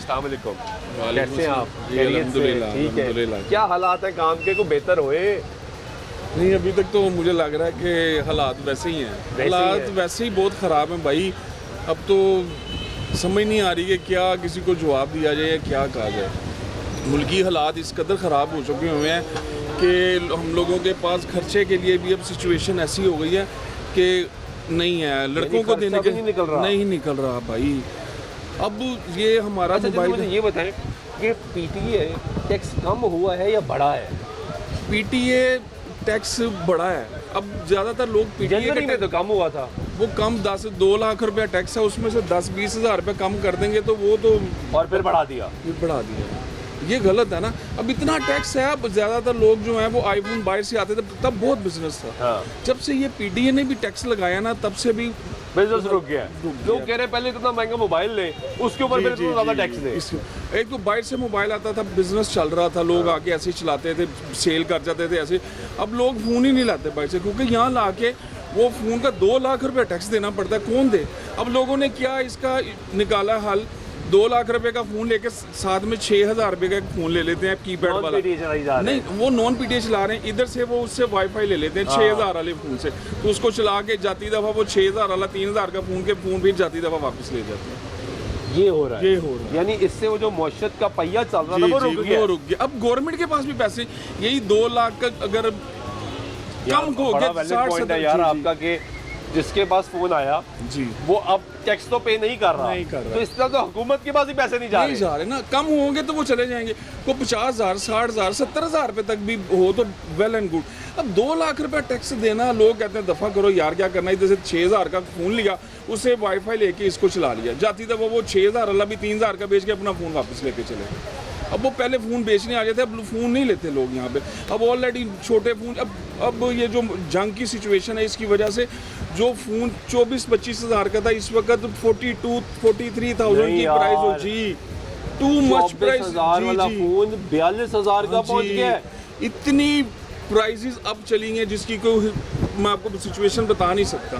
अस्सलाम वालेकुम। वालेकुम कैसे हैं आप? जी, खैरियत से? अल्हम्दुलिल्लाह, ठीक है। अल्हम्दुलिल्लाह। क्या हालात हैं काम के, को बेहतर हुए? नहीं, अभी तक तो मुझे लग रहा है कि हालात वैसे ही हैं। वैसे ही हालात हैं। वैसे ही बहुत ख़राब हैं भाई। अब तो समझ नहीं आ रही कि क्या किसी को जवाब दिया जाए या क्या कहा जाए। मुल्की हालात इस कदर ख़राब हो चुके हुए हैं कि हम लोगों के पास खर्चे के लिए भी अब सिचुएशन ऐसी हो गई है कि नहीं है, लड़कों को खर्चा देने भी के नहीं निकल रहा। नहीं निकल रहा भाई। अब ये हमारा अच्छा जैसे मुझे मोबाइल ये बताएं कि पीटीए टैक्स कम हुआ है या बढ़ा है? पीटीए टैक्स बढ़ा है। अब ज़्यादातर लोग पीटीए जनवरी में तो कम हुआ था। वो कम 2 लाख रुपया टैक्स है, उसमें से 10-20 हज़ार रुपये कम कर देंगे तो वो तो और फिर बढ़ा दिया। फिर बढ़ा दिया। ये गलत है ना। अब इतना टैक्स है, अब ज़्यादातर लोग जो हैं वो आईफोन बाहर से आते थे, तब बहुत बिजनेस था। हाँ। जब से ये पीटीए ने भी टैक्स लगाया ना, तब से भी बिजनेस रुक गया है। रुक गया। लोग कह रहे हैं पहले इतना महंगा मोबाइल ले, उसके ऊपर फिर इतना ज़्यादा टैक्स दे। एक तो बाहर से मोबाइल आता था, बिजनेस चल रहा था, लोग आके ऐसे ही चलाते थे, सेल कर जाते थे ऐसे। अब लोग फ़ोन ही नहीं लाते बाहर से, क्योंकि यहाँ ला के वो फ़ोन का 2 लाख रुपया टैक्स देना पड़ता है। कौन दे? अब लोगों ने क्या इसका निकाला हल, 2 लाख रुपए का फ़ोन लेके साथ में 6,000 रुपये का एक फ़ोन ले लेते हैं कीपैड वाला। Non-PTE चलाई जा रहे हैं। नहीं, वो नॉन पीटीए चला रहे हैं, इधर से वो उससे वाईफाई ले लेते हैं 6,000 वाले फ़ोन से, तो उसको चला के जाती दफ़ा वो 6,000 वाला 3,000 का फ़ोन फिर जाती दफ़ा वापस ले जाते हैं। ये हो रहा है। ये हो रहा है। यानी इससे वो जो मौशत का पहिया चल रहा जी, था वो जी, रुक गया। वो रुक गया। अब गवर्नमेंट के पास भी पैसे, यही 2 लाख का अगर कम हो बड़ा गया वैलिड 60 पॉइंट है 70 यार जी, आपका कि जिसके पास फोन आया जी वो अब टैक्स तो पे नहीं कर रहा। नहीं कर रहा। तो इस तरह तो हुकूमत के पास ही पैसे नहीं जा नहीं रहे। जा रहे ना, कम होंगे तो वो चले जाएंगे। को 50,000 60,000 70,000 रुपये तक भी हो तो वेल एंड गुड। अब 2 लाख रुपया टैक्स देना, लोग कहते हैं दफ़ा करो यार, क्या करना है। जैसे 6,000 का फ़ोन लिया, उससे वाईफाई लेके इसको चला लिया, जाती दफ़ा वो 6,000 वाला भी 3,000 का बेच के अपना फ़ोन वापस लेके चले गए। अब वो पहले फ़ोन बेचने आ जाते, अब फ़ोन नहीं लेते लोग यहाँ पे। अब ऑलरेडी छोटे फ़ोन, अब ये जो जंग की सिचुएशन है, इसकी वजह से जो फ़ोन 24-25 हज़ार का था, इस वक्त 42-43,000 की यार। प्राइस हो जी। Too much price. 24,000 वाला फोन 42,000 का पहुंच गया है। इतनी प्राइसेस अब चली हैं जिसकी कोई मैं आपको सिचुएशन बता नहीं सकता।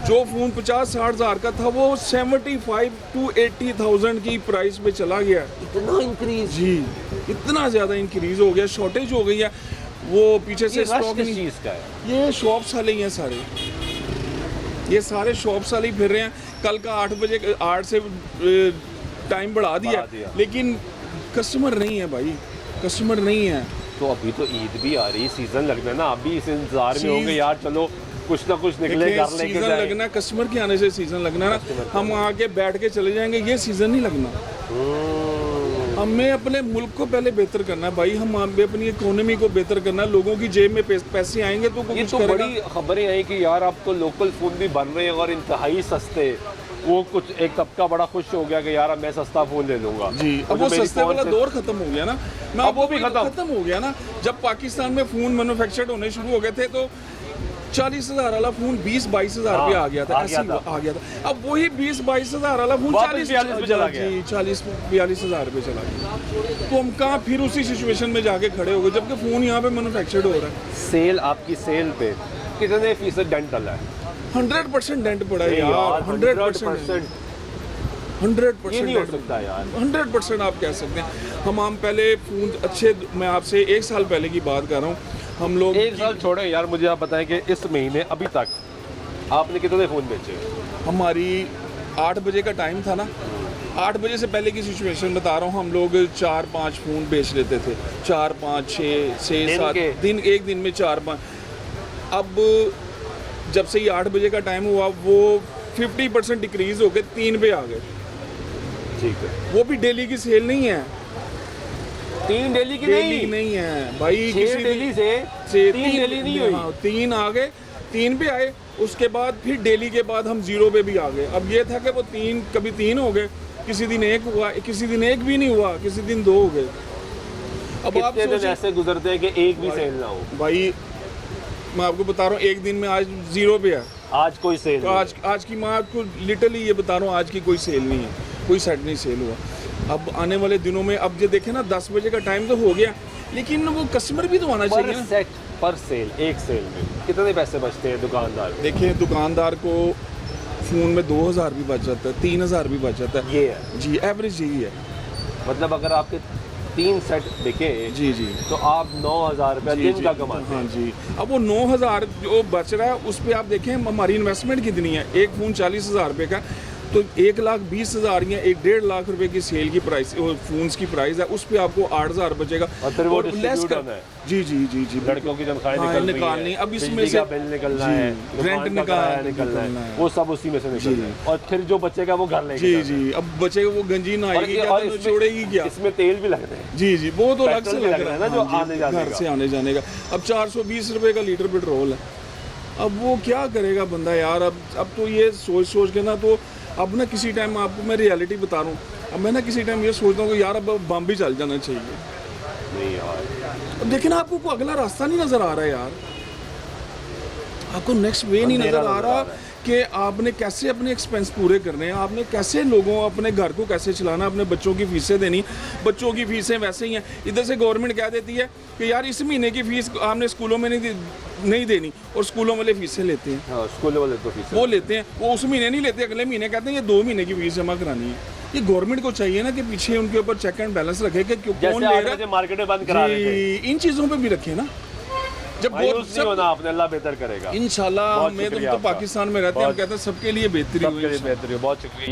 जो फ़ोन 50-60 हज़ार का था वो 75,000-80,000 की प्राइस पे चला गया। इतना इंक्रीज। जी, इतना ज़्यादा इंक्रीज़ हो गया, शॉर्टेज हो गई है। वो पीछे से स्टॉक किस नहीं। चीज का है? ये शॉप्स वाले ही हैं सारे, ये सारे शॉप्स वाले ही फिर रहे हैं। कल का 8 से टाइम बढ़ा दिया, लेकिन कस्टमर नहीं है भाई, कस्टमर नहीं है। तो अभी तो ईद भी आ रही, सीजन लगना है ना, आप भी इस इंतजार में होंगे यार, चलो कुछ ना कुछ निकले, देखिए, घर लेके सीजन जाए। लगना, कस्टमर के आने से सीजन लगना ना। हम आके बैठ के चले जाएंगे, ये सीजन नहीं लगना। हमें अपने मुल्क को पहले बेहतर करना है भाई, हमें अपनी इकोनॉमी को बेहतर करना है। लोगों की जेब में पैसे आएंगे तो ये कुछ तो करेगा। बड़ी खबरें आई कि यार अब तो लोकल फोन भी बन रहे हैं और इंतहाई सस्ते। वो कुछ एक तबका बड़ा खुश हो गया कि यार अब मैं सस्ता फोन ले लूंगा जी। अब वो जो मेरी सस्ते फोन वाला से- दौर खत्म हो गया ना। मैं अब वो आपको भी खत्म हो गया ना। जब पाकिस्तान में फ़ोन मैन्युफैक्चर्ड होने शुरू हो गए थे तो 40,000 वाला फ़ोन 20-22 हज़ार रुपये आ गया था, आ ऐसे गया ही था। आ गया था। अब वही 20-22 हज़ार वाला फ़ोन वापस 40 पे चला गया। जी, 40-42 हज़ार रुपये चला गया। तो हम कहाँ फिर उसी सिचुएशन में जाके खड़े हो गए, जबकि फ़ोन यहाँ पे मैन्युफैक्चर्ड हो रहा है। सेल, आपकी सेल पे कितने फीसद डेंट डला है? 100% डेंट पड़ा है यार, 100%। 100% ये नहीं हो सकता यार। 100% आप कह सकते हैं। हम पहले फ़ोन अच्छे, मैं आपसे 1 साल पहले की बात कर रहा हूँ, हम लोग एक साल छोड़े यार, मुझे आप बताएं कि इस महीने अभी तक आपने कितने फ़ोन बेचे? हमारी 8 बजे का टाइम था ना, 8 बजे से पहले की सिचुएशन बता रहा हूँ। हम लोग 4-5 फ़ोन बेच लेते थे, 4-5 6-7 दिन, एक दिन में 4-5। अब जब से ये 8 बजे का टाइम हुआ, वो 50% डिक्रीज़ होकर 3 पे आ गए। ठीक है, वो भी डेली की सेल नहीं है, 3 डेली की डेली नहीं है भाई। 6 डेली से 3 डेली नहीं हुई। हाँ, 3 आ गए, 3 पे आए, उसके बाद फिर डेली के बाद हम 0 पे भी आ गए। अब ये था कि वो 3 कभी 3 हो गए, किसी दिन 1 हुआ, किसी दिन 1 भी नहीं हुआ, किसी दिन 2 हो गए। अब आप कितने दिन सोचिए ऐसे गुजरते हैं कि एक भी सेल ना हो? भाई, मैं आपको बता रहा हूँ, एक दिन में आज 0 पे है। आज कोई सेल तो नहीं। आज की मैं आपको लिटरली ये बता रहा हूँ, आज की कोई सेल नहीं है, कोई सेट नहीं सेल हुआ। अब आने वाले दिनों में, अब ये देखें ना, 10 बजे का टाइम तो हो गया, लेकिन वो कस्टमर भी तो आना चाहिए पर ना। सेट, पर सेल, एक सेल में कितने पैसे बचते हैं दुकानदार? देखिए, दुकानदार को फ़ोन में 2,000 भी बच जाता है, 3,000 भी बच जाता है। ये है जी, एवरेज यही है। मतलब अगर आपके 3 सेट बिके जी जी तो आप 9,000 रुपया दिन का कमाते हैं। हाँ जी। अब वो 9,000 जो बच रहा है उस पर आप देखें हमारी इन्वेस्टमेंट कितनी है। एक फ़ोन 40,000 रुपये का, तो 1,20,000 या 1.5 लाख रुपए की सेल की प्राइस फ़ोन्स की प्राइस है, उस पे आपको 8,000 बचेगा। और फिर वो लेस डिस्ट्रीब्यूट होना है। जी जी जी जी लड़कों की तनख्वाहें हाँ, निकल रही निकालनी। हैं, अब इसमें बिजली से का बिल निकलना जी, है, रेंट दुकान का किराया निकलना निकलना है, है। वो सब उसी में से निकलना है। और फिर जो बचेगा वो घर लेके जी जाना है। जी। अब बचेगा वो गंजी ना आएगी क्या, और तो छोड़ेगी क्या। इसमें तेल भी लग रहे हैं। जी जी, वो तो अलग पेट्रोल से भी लग लग रहा है ना, जो हाँ जी, आने जाने घर का। से आने जाने का। अब 420 रुपए का लीटर पेट्रोल है। अब वो क्या करेगा बंदा यार। अब तो ये सोच के ना, तो अब ना किसी टाइम आपको मैं रियलिटी बता रहा हूँ, अब मैं ना किसी टाइम ये सोचता हूँ कि यार अब बॉम्बे चल जाना चाहिए। नहीं यार, अब देखिए ना, आपको कोई अगला रास्ता नहीं नज़र आ रहा है यार, आपको नेक्स्ट वे नहीं अंधेरा नज़र आ रहा कि आपने कैसे अपने एक्सपेंस पूरे करने हैं, आपने कैसे लोगों अपने घर को कैसे चलाना, अपने बच्चों की फीसें देनी। बच्चों की फीसें वैसे ही हैं, इधर से गवर्नमेंट कह देती है कि यार इस महीने की फ़ीस आपने स्कूलों में नहीं देनी, और स्कूलों वाले फीसें लेते हैं। हाँ, स्कूल वाले तो फीस वो लेते हैं, वो उस महीने नहीं लेते, अगले महीने कहते हैं ये 2 महीने की फीस जमा करानी है। ये गवर्नमेंट को चाहिए ना कि पीछे उनके ऊपर चेक एंड बैलेंस रखे कि कौन जैसे ले 8 रहा बजे है। मार्केटें बंद करा रहे थे। जी, इन चीज़ों पे भी रखे ना। जब मायूस नहीं होना आपने, अल्लाह बेहतर करेगा। इंशाल्लाह, बहुत मैं शुक्रिया तो आपका। पाकिस्तान में रहते हैं, हम कहते हैं सबके लिए बेहतरी हो सबके लिए इंशाल्लाह। बेहतरी हो। बहुत शुक्रिया।